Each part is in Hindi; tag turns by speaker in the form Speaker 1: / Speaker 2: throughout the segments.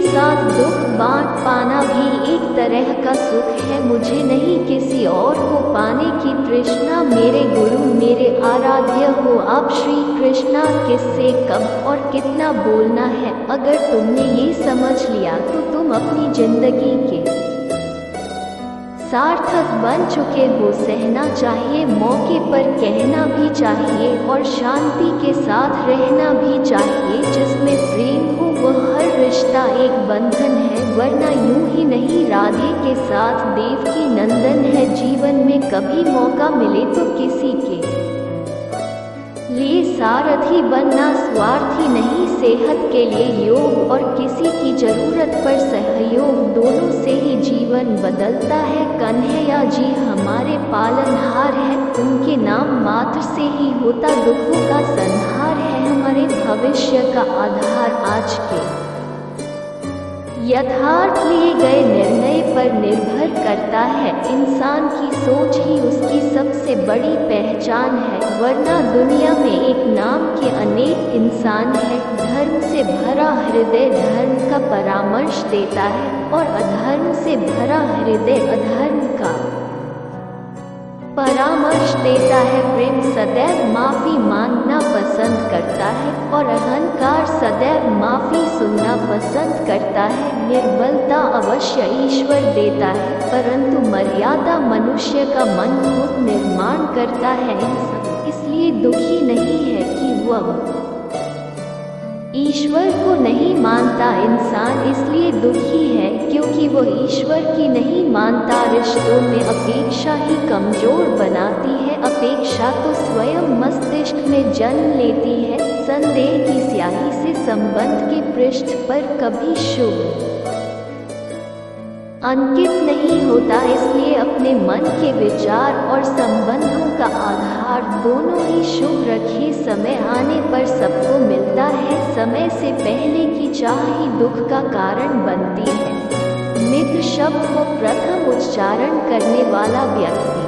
Speaker 1: साथ दुख बांट पाना भी एक तरह का सुख है। मुझे नहीं किसी और को पाने की तृष्णा। मेरे गुरु मेरे आराध्य हो आप श्री कृष्णा। किससे कब और कितना बोलना है, अगर तुमने ये समझ लिया तो तुम अपनी जिंदगी के सार्थक बन चुके हो। सहना चाहिए, मौके पर कहना भी चाहिए और शांति के साथ रहना भी चाहिए। जिसमें प्रेम हो वह हर रिश्ता एक बंधन है, वरना यूं ही नहीं राधे के साथ देवकी नंदन है। जीवन में कभी मौका मिले तो किसी के लिए सारथी बनना, स्वार्थी नहीं, सेहत के लिए योग और किसी की जरूरत पर सहयोग, दोनों से ही जीवन बदलता है। कन्हैया जी हमारे पालनहार है, उनके नाम मात्र से ही होता दुखों का संहार है। हमारे भविष्य का आधार आज के यथार्थ लिए गए निर्णय पर निर्भर करता है। इंसान की सोच ही उसकी सबसे बड़ी पहचान है, वरना दुनिया में एक नाम के अनेक इंसान हैं। धर्म से भरा हृदय धर्म का परामर्श देता है और अधर्म से भरा हृदय अधर्म का परामर्श देता है। प्रेम सदैव माफी मांगना पसंद करता है और अहंकार सदैव माफी सुनना पसंद करता है। निर्बलता अवश्य ईश्वर देता है, परंतु मर्यादा मनुष्य का मन खुद निर्माण करता है। इसलिए दुखी नहीं है कि वह ईश्वर को नहीं मानता। इंसान इसलिए दुखी है क्योंकि वो ईश्वर की नहीं मानता। रिश्तों में अपेक्षा ही कमजोर बनाती है। अपेक्षा तो स्वयं मस्तिष्क में जन्म लेती है। संदेह की स्याही से संबंध के पृष्ठ पर कभी शुभ अंकित नहीं होता। इसलिए अपने मन के विचार और संबंधों का आधार दोनों ही शुभ रखिए। समय आने पर सबको मिलता है, समय से पहले की चाह ही दुख का कारण बनती है। मित्र शब्द को प्रथम उच्चारण करने वाला व्यक्ति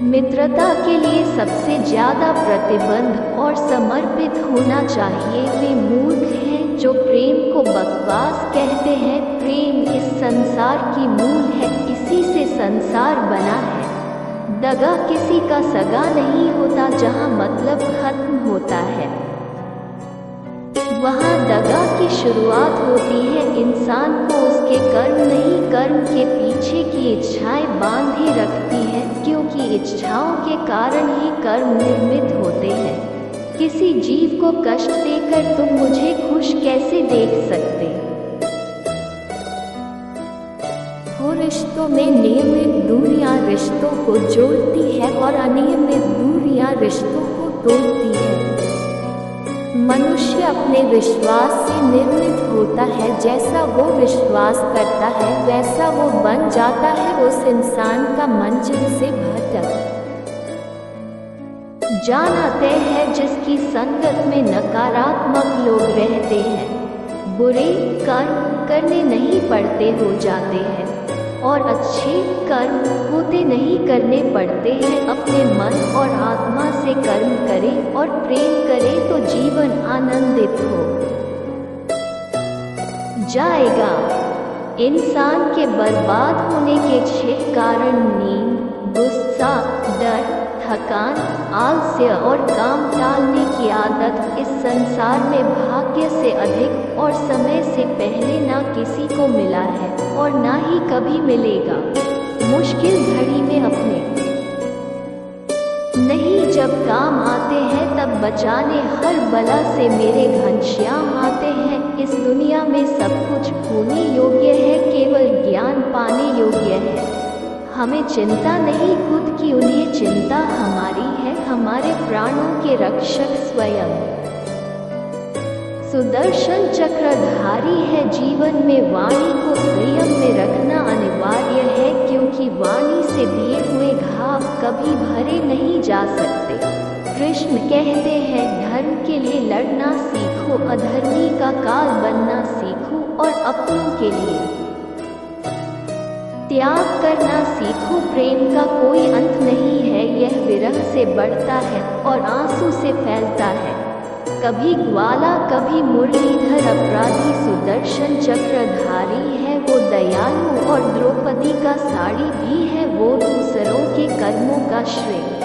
Speaker 1: मित्रता के लिए सबसे ज्यादा प्रतिबद्ध और समर्पित होना चाहिए। वे मूर्ख हैं जो प्रेम को बकवास कहते हैं। प्रेम इस संसार की मूल है, इसी से संसार बना है। दगा किसी का सगा नहीं होता। जहाँ मतलब खत्म होता है वहाँ दगा की शुरुआत होती है। इंसान को उसके कर्म नहीं, कर्म के पीछे की इच्छाएं बांधे रखती है, क्योंकि इच्छाओं के कारण ही कर्म निर्मित होते हैं। किसी जीव को कष्ट देकर तुम मुझे खुश कैसे देख सकते हो। रिश्तों में नियमित दूरियां रिश्तों को जोड़ती है और अनियमित दूरियां रिश्तों को तोड़ती है। मनुष्य अपने विश्वास से निर्मित होता है। जैसा वो विश्वास करता है वैसा वो बन जाता है। उस इंसान का मन से भटक जाना तय है जिसकी संगत में नकारात्मक लोग रहते हैं। बुरे कर्म करने नहीं पड़ते, हो जाते हैं, और अच्छे कर्म होते नहीं, करने पड़ते हैं। अपने मन और आत्मा से कर्म करें और प्रेम करें तो जीवन आनंदित हो जाएगा। इंसान के बर्बाद होने के 6 कारण: नींद, गुस्सा, डर, थकान, आलस्य और काम टालने की आदत। इस संसार में भाग्य से अधिक और समय से पहले ना किसी को मिला है और ना ही कभी मिलेगा। मुश्किल घड़ी में अपने नहीं जब काम आते हैं तब बचाने हर बला से मेरे घनश्याम आते हैं। इस दुनिया में सब कुछ होने योग्य है, केवल ज्ञान पाने योग्य है। हमें चिंता नहीं खुद की, उन्हें चिंता हमारी है। हमारे प्राणों के रक्षक स्वयं सुदर्शन चक्रधारी है। जीवन में वाणी को संयम में रखना अनिवार्य है, क्योंकि वाणी से दिए हुए घाव कभी भरे नहीं जा सकते। कृष्ण कहते हैं, धर्म के लिए लड़ना सीखो, अधर्मी का काल बनना सीखो और अपनों के लिए त्याग करना सीखो। प्रेम का कोई अंत नहीं है, यह विरह से बढ़ता है और आंसू से फैलता है। कभी ग्वाला कभी मुरलीधर, अपराधी सुदर्शन का साड़ी भी है वो दूसरों के कर्मों का श्रेय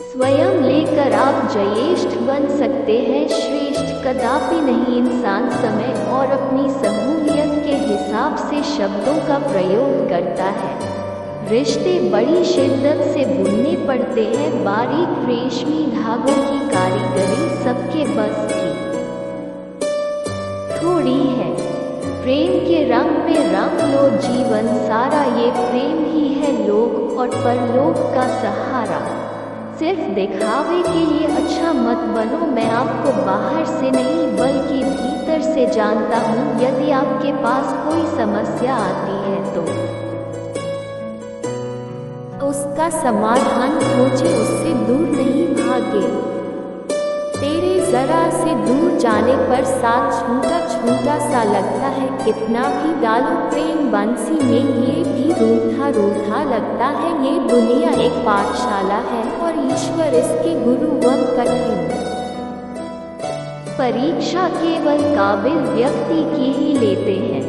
Speaker 1: स्वयं लेकर आप ज्येष्ठ बन सकते हैं श्रेष्ठ कदापि नहीं इंसान समय और अपनी सहूलियत के हिसाब से शब्दों का प्रयोग करता है रिश्ते बड़ी शिद्दत से बुनने पड़ते हैं बारीक रेशमी धागों की कारीगरी सबके बस की थोड़ी है प्रेम के रंग में रंग लो जीवन सारा ये प्रेम ही है लोक और परलोक का सहारा सिर्फ दिखावे के लिए अच्छा मत बनो मैं आपको बाहर से नहीं बल्कि भीतर से जानता हूँ यदि आपके पास कोई समस्या आती है तो उसका समाधान खोजे उससे दूर नहीं भागे तेरे जरा से दूर जाने पर साथ छूटा छूटा सा लगता है कितना भी डालो प्रेम बंसी में ये भी रूठा रूठा लगता है ये दुनिया एक पाठशाला है और ईश्वर इसके गुरु व कठिन परीक्षा केवल काबिल व्यक्ति की ही लेते हैं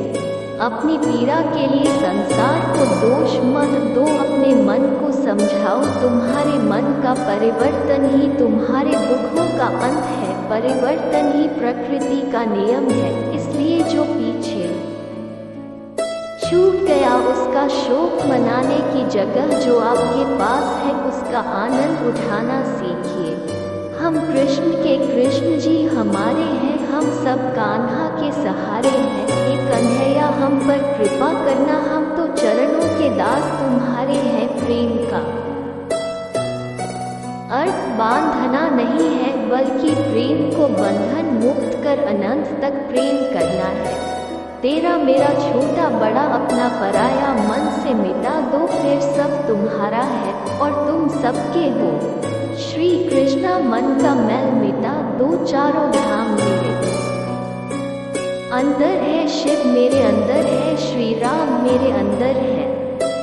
Speaker 1: अपनी पीड़ा के लिए संसार को दोष मत दो अपने मन को समझाओ तुम्हारे मन का परिवर्तन ही तुम्हारे दुखों का अंत है परिवर्तन ही प्रकृति का नियम है इसलिए जो पीछे छूट गया उसका शोक मनाने की जगह जो आपके पास है उसका आनंद उठाना सीखिए हम कृष्ण के कृष्ण जी हमारे हैं हम सब कान्हा के सहारे हैं हे कन्हैया हम पर कृपा करना हम तो चरणों के दास तुम्हारे हैं प्रेम का अर्थ बांधना नहीं है बल्कि प्रेम को बंधन मुक्त कर अनंत तक प्रेम करना है तेरा मेरा छोटा बड़ा अपना पराया मन से मिटा दो फिर सब तुम्हारा है और तुम सबके हो श्री कृष्णा मन का मैल मिटा दो चारों धाम मेरे अंदर है शिव मेरे अंदर है श्री राम मेरे अंदर है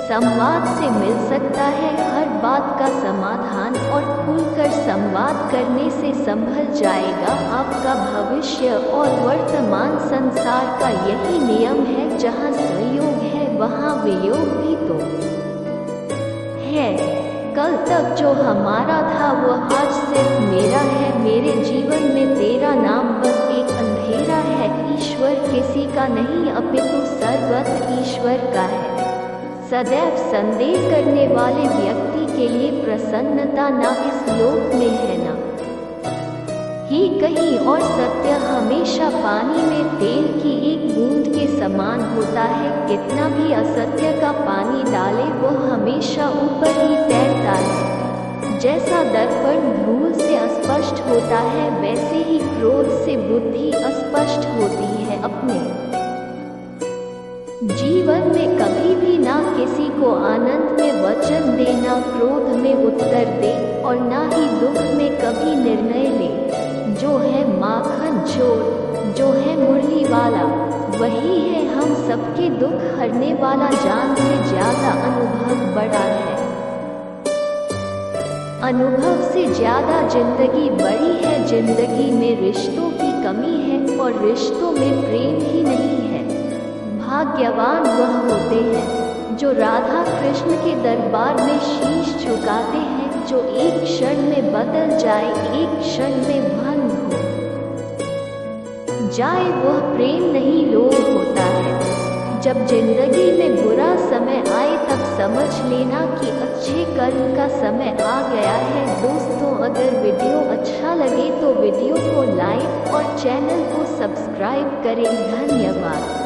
Speaker 1: संवाद से मिल सकता है हर बात का समाधान और खुलकर संवाद करने से संभल जाएगा आपका भविष्य और वर्तमान संसार का यही नियम है जहाँ सहयोग है वहाँ वियोग भी तो है कल तक जो हमारा था वो आज सिर्फ मेरा है मेरे जीवन में तेरा नाम बस एक अंधेरा है ईश्वर किसी का नहीं अपितु सर्वत्र ईश्वर का है सदैव संदेह करने वाले व्यक्ति के लिए प्रसन्नता ना इस लोक में है ना ही कहीं और सत्य हमेशा पानी में तेल की एक बूंद के समान होता है कितना भी असत्य का पानी डाले वो हमेशा ऊपर ही तैरता है जैसा दर्पण धूल से अस्पष्ट होता है वैसे ही क्रोध से बुद्धि अस्पष्ट होती है अपने जीवन में कभी भी ना किसी को आनंद में वचन दे ना क्रोध में उत्तर दे और ना ही दुख में कभी निर्णय ले जो है माखन चोर जो है मुरली वाला वही है हम सबके दुख हरने वाला जान से ज्यादा अनुभव बड़ा है अनुभव से ज्यादा जिंदगी बड़ी है जिंदगी में रिश्तों की कमी है और रिश्तों में प्रेम ही नहीं है भाग्यवान वह होते हैं जो राधा कृष्ण के दरबार में शीश झुकाते हैं जो एक क्षण में बदल जाए एक क्षण में भंग हो जाए वह प्रेम नहीं लोभ होता है जब जिंदगी में बुरा समय आए तब समझ लेना कि अच्छे कर्म का समय आ गया है दोस्तों अगर वीडियो अच्छा लगे तो वीडियो को लाइक और चैनल को सब्सक्राइब करें धन्यवाद।